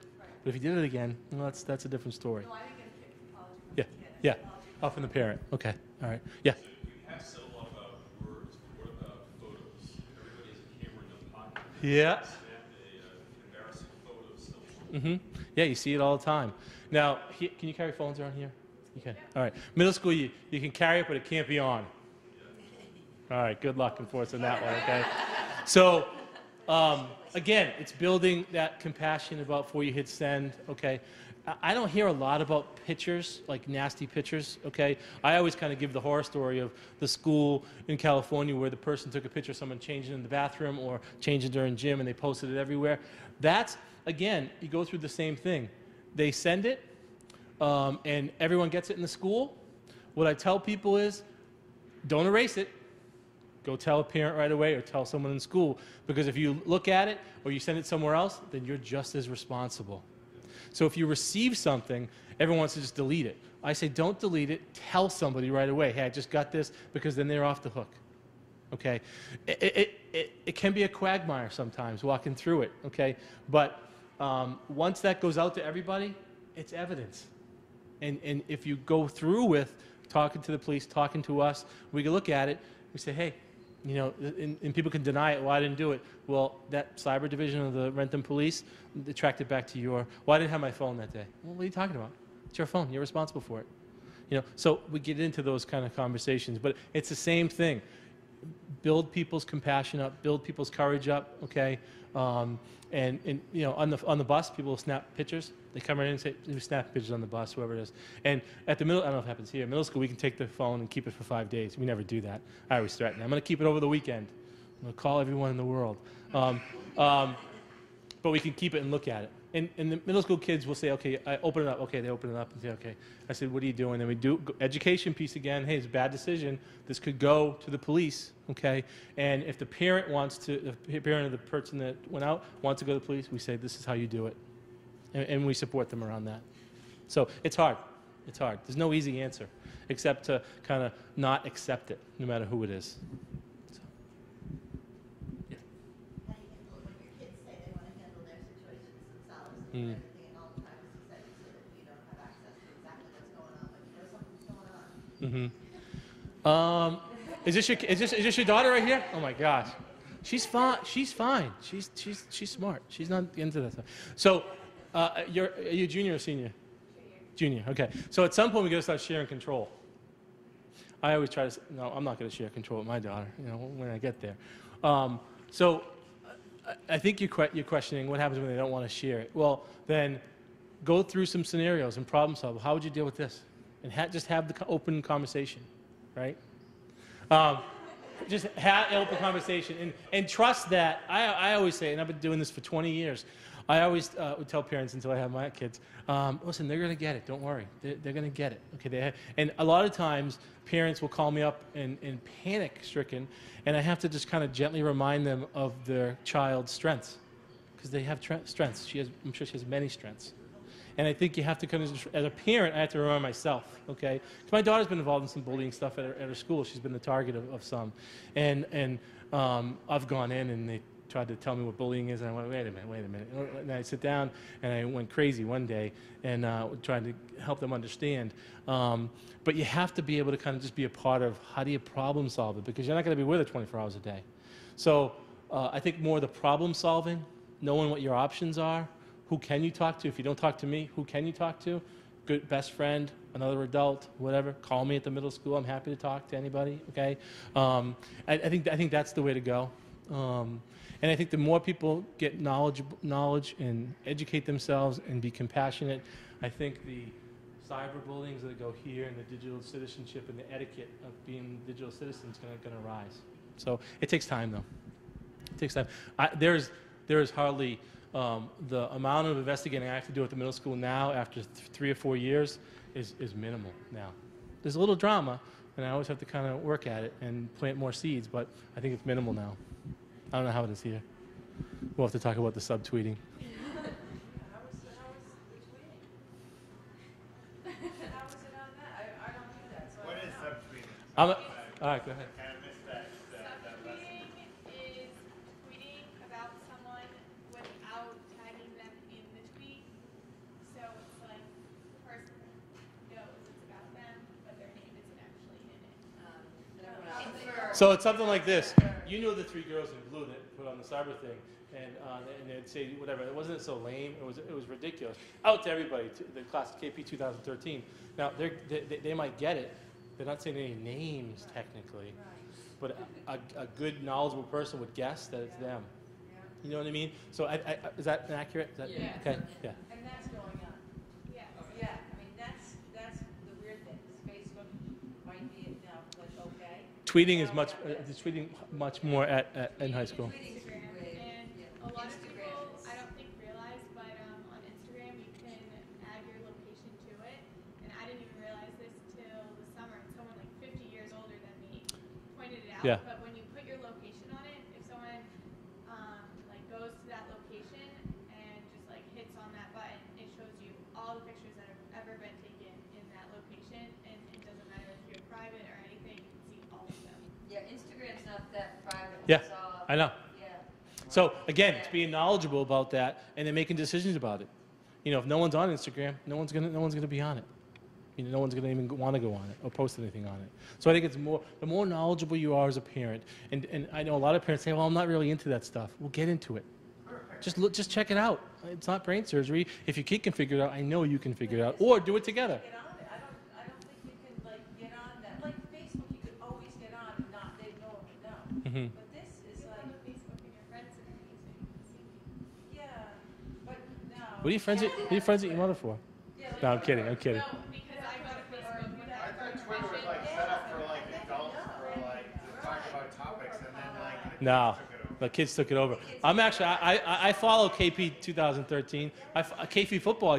But if he did it again, well, that's a different story. No, I didn't get a kick from college. Yeah. Yeah. Oh, from the parent. Okay. All right. Yeah. You have said a lot about words, but what about photos? Everybody has a camera in their pocket. Yeah. Snap a embarrassing photo selfie. Yeah, you see it all the time. Now, can you carry phones around here? You can. All right. Middle school, you can carry it, but it can't be on. All right. Good luck enforcing that one. Okay. So, again, it's building that compassion about before you hit send. Okay. I don't hear a lot about pictures, like nasty pictures, okay? I always kind of give the horror story of the school in California where the person took a picture of someone changing in the bathroom or changing during gym and they posted it everywhere. That's, again, you go through the same thing. They send it, and everyone gets it in the school. What I tell people is, don't erase it. Go tell a parent right away or tell someone in school, because if you look at it or you send it somewhere else, then you're just as responsible. So if you receive something, everyone wants to just delete it. I say don't delete it, tell somebody right away, hey, I just got this, because then they're off the hook, okay? It can be a quagmire sometimes, walking through it, okay? But once that goes out to everybody, it's evidence. And if you go through with talking to the police, talking to us, we can look at it, we say, hey, you know, and people can deny it, well, I didn't do it. Well, that cyber division of the Rentham police, they tracked it back to your, well, I didn't have my phone that day. Well, what are you talking about? It's your phone. You're responsible for it. You know, so we get into those kind of conversations, but it's the same thing. Build people's compassion up, build people's courage up, okay? And you know, on the bus, people will snap pictures. They come right in and say, snap pictures on the bus, whoever it is. And at the middle, I don't know if it happens here, middle school, we can take the phone and keep it for 5 days. We never do that. I always threaten. I'm going to keep it over the weekend. I'm going to call everyone in the world. But we can keep it and look at it. And the middle school kids will say, okay, I open it up. Okay, they open it up and say, okay. I said, what are you doing? And we do education piece again. Hey, it's a bad decision. This could go to the police, okay? And if the parent wants to, the parent of the person that went out wants to go to the police, we say, this is how you do it. And we support them around that. So it's hard. It's hard. There's no easy answer except to kind of not accept it, no matter who it is. So, yeah. How do you handle it when your kids say they want to handle their situations themselves and do everything in all the privacy settings so that you don't have access to exactly what's going on, but you know something's going on? Is this your daughter right here? Oh my gosh, she's fine. She's fine. She's smart. She's not into that stuff. So, are you junior or senior? Junior. Okay. So at some point we got to start sharing control. I always try to say, no, I'm not going to share control with my daughter. You know, when I get there. So I think you're questioning what happens when they don't want to share it. Well, then go through some scenarios and problem solve. How would you deal with this? And just have the open conversation, right? Just have an open conversation and trust that. I always say, and I've been doing this for 20 years, I always would tell parents until I have my kids, listen, they're going to get it. Don't worry. They're going to get it. Okay. And a lot of times, parents will call me up and panic-stricken, and I have to just kind of gently remind them of their child's strengths, because they have strengths. I'm sure she has many strengths. And I think you have to kind of, as a parent, I have to remind myself, okay? Because my daughter's been involved in some bullying stuff at her school. She's been the target of some. And I've gone in and they tried to tell me what bullying is, and I went, wait a minute. And I sit down and I went crazy one day and tried to help them understand. But you have to be able to kind of just be a part of how do you problem solve it, because you're not going to be with her 24 hours a day. So I think more the problem solving, knowing what your options are, who can you talk to? If you don't talk to me, who can you talk to? good best friend, another adult, whatever. Call me at the middle school. I'm happy to talk to anybody. Okay, I think that's the way to go. And I think the more people get knowledge and educate themselves and be compassionate, I think the cyberbullying that go here and the digital citizenship and the etiquette of being digital citizens is going to rise. So it takes time, though. It takes time. There is hardly the amount of investigating I have to do at the middle school now after 3 or 4 years is minimal now. There's a little drama, and I always have to kind of work at it and plant more seeds, but I think it's minimal now. I don't know how it is here. We'll have to talk about the subtweeting. How was the tweeting? How was it on that? I don't do that, so What I is don't know. subtweeting? All right, go ahead. I kind of missed that lesson. Subtweeting is tweeting about someone without tagging them in the tweet. So it's like the person knows it's about them, but their name isn't actually in it. So it's something like this. You know the 3 girls in blue that put on the cyber thing, and they'd say whatever. It wasn't so lame. It was ridiculous. Out to everybody, to the class of KP 2013. Now they might get it. They're not saying any names technically, but a good knowledgeable person would guess that it's them. You know what I mean? So is that inaccurate? Is that, Yeah. Okay. Yeah. And that's going on. Yeah. Yeah, I mean, that's the weird thing, is Facebook might be now, like, okay. Tweeting is much more in high school. Instagram. And a lot of people, I don't think realize, but on Instagram you can add your location to it. And I didn't even realize this till the summer. And someone like 50 years older than me pointed it out. Yeah. But when you put your location on it, if someone like goes to that location and just like hits on that button, it shows you all the pictures that have ever been taken in that location. And it doesn't matter if you're private or anything, you can see all of them. Yeah, Instagram's not that private. Yeah, It's all- I know. Yeah. So again, it's being knowledgeable about that and then making decisions about it. You know, if no one's on Instagram, no one's gonna be on it. You know, no one's gonna even want to go on it or post anything on it. So I think it's the more knowledgeable you are as a parent, and I know a lot of parents say, well, I'm not really into that stuff. Well, get into it. Just check it out. It's not brain surgery. If your kid can figure it out, I know you can figure it out, or do it together. Get on it. I don't think you can, like, get on that. Like Facebook, you could always get on and not, they know if you know. Mhm. But this is like, Facebook and your friends are going to use it. You can see. yeah, but no. What are you friends at your mother for? No, I'm kidding. I'm kidding. No, because I go to Facebook when I thought Twitter was like set up for like adults for like to talk about topics, and then like the No, kids took it over. the kids took it over. I'm actually I follow KP 2013. KP football I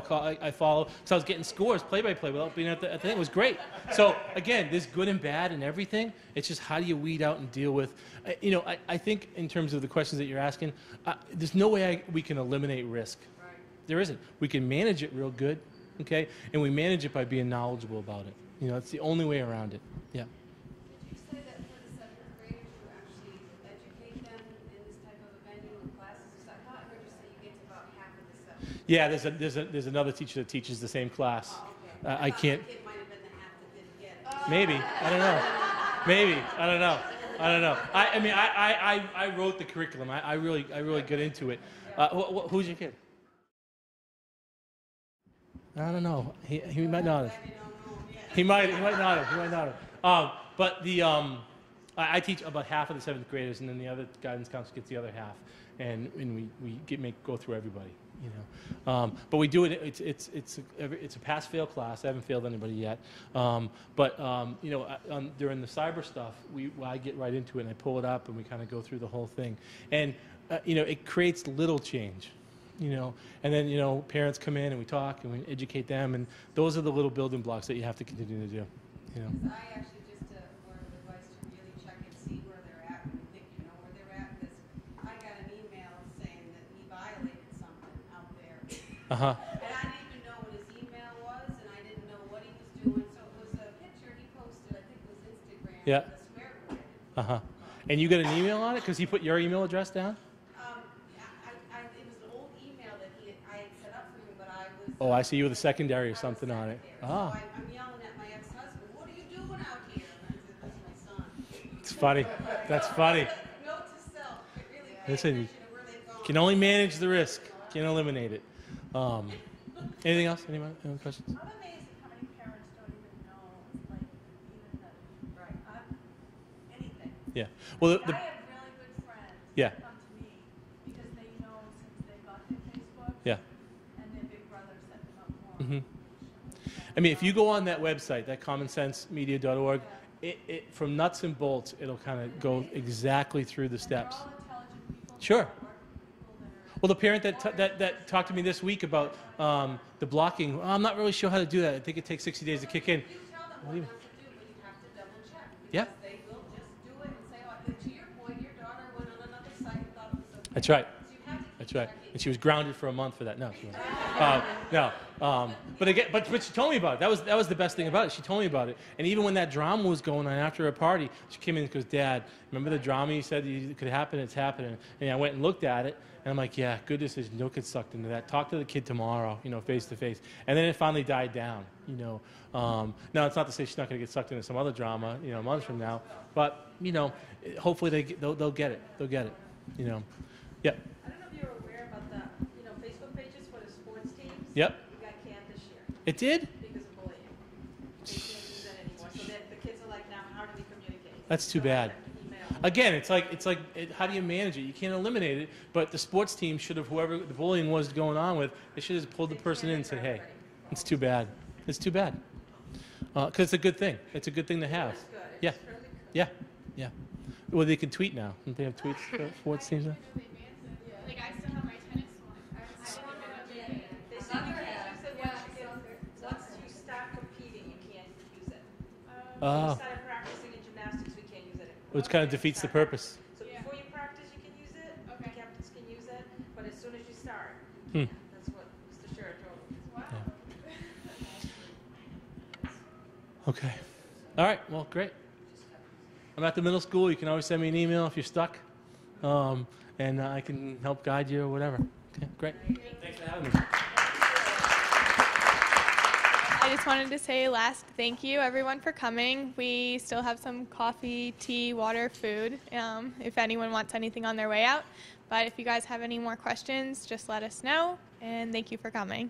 follow because I was getting scores play by play without being at the thing. It was great. So again, there's good and bad and everything. It's just how do you weed out and deal with. You know, I think in terms of the questions that you're asking, there's no way we can eliminate risk. There isn't. We can manage it real good, okay, and we manage it by being knowledgeable about it. You know, it's the only way around it. Yeah. Did you say that for the 7th graders, you actually educate them in this type of a venue with classes? Because I thought I heard you say you get to about half of the 7th. Yeah, there's another teacher that teaches the same class. I can't. It might have been the half that didn't get it. Maybe. I don't know. Maybe. I don't know. I mean, I wrote the curriculum. I really get into it. Who's your kid? I don't know. He might not have. He might not have. But I teach about half of the 7th graders, and then the other guidance counselor gets the other half, and we go through everybody. You know, but we do it. It's a pass-fail class. I haven't failed anybody yet. But you know, during the cyber stuff, I get right into it and I pull it up and we kind of go through the whole thing. And you know, it creates little change. You know, and then you know, parents come in and we talk and we educate them, and those are the little building blocks that you have to continue to do. You know. Because I actually just word of advice to really check and see where they're at when you think you know where they're at. Because I got an email saying that he violated something out there. Uh-huh. And I didn't even know what his email was, and I didn't know what he was doing. So it was a picture he posted, I think it was Instagram, Yeah. with a swear word. Uh-huh. And you got an email on it because he put your email address down? It was an old email that I had set up for him, but I was. Oh, I see you with a secondary or I was something on it. secretary. Ah. So I'm yelling at my ex-husband, "What are you doing out here?" And I said, "That's my son." It's funny. That's funny. Note to self, it really pays Listen, attention to where they've gone. Can only manage the risk. Can't eliminate it. Anything else? Anyone? Any questions? I'm amazed at how many parents don't even know, like, even that, anything. Yeah. Well, I have really good friends Yeah. that come to me because they know since they got their Facebook yeah. and their big brother set them up more. Mhm. I mean, if you go on that website, that commonsensemedia.org, it from nuts and bolts, it'll kind of go exactly through the steps. All intelligent people. Sure. Working people that are. Well, the parent that talked to me this week about the blocking, I'm not really sure how to do that. I think it takes 60 days to kick in. You tell them what not to do, but you have to double check. Yeah. Because they will just do it and say, oh, to your point, your daughter went on another site and thought it was okay. That's right. So you have to keep That's right. checking. And she was grounded for a month for that. No, she wasn't. No. But again, but she told me about it. That was the best thing about it. She told me about it. And even when that drama was going on after a party, she came in and goes, "Dad, remember the drama you said it could happen? It's happening." And I went and looked at it, and I'm like, "Yeah, good decision. Don't get sucked into that. Talk to the kid tomorrow, face to face." And then it finally died down. Now it's not to say she's not going to get sucked into some other drama, months from now. But hopefully they'll get it. They'll get it. Yeah. I don't know if you're aware about the, Facebook pages for the sports teams. Yep. It got canned this year It did. because of bullying. They can't use that anymore. So then the kids are like, now how do we communicate? That's too So bad. email. Again, it's like how do you manage it? You can't eliminate it, but the sports team should have, whoever the bullying was going on with, they should have pulled the person in and said, "Hey, it's too bad. It's too bad." Because it's a good thing. It's a good thing to have. It's good. It's Yeah. really good. Yeah. Yeah. Well, they can tweet now. Don't they have tweets for sports teams now? Like I still have my tennis one. They said you can't use it once you start competing, you can't use it. When Oh, you started practicing in gymnastics, we can't use it. which kind of defeats the purpose. So before you practice, you can use it. Okay. The captains can use it, but as soon as you start, Hmm. that's what Mr. Sherritt told me. Okay. All right. Well, great. I'm at the middle school. You can always send me an email if you're stuck, and I can help guide you or whatever. Okay. Great. Thanks for having me. I just wanted to say last thank you everyone for coming. We still have some coffee, tea, water, food, if anyone wants anything on their way out. But if you guys have any more questions, just let us know, and thank you for coming.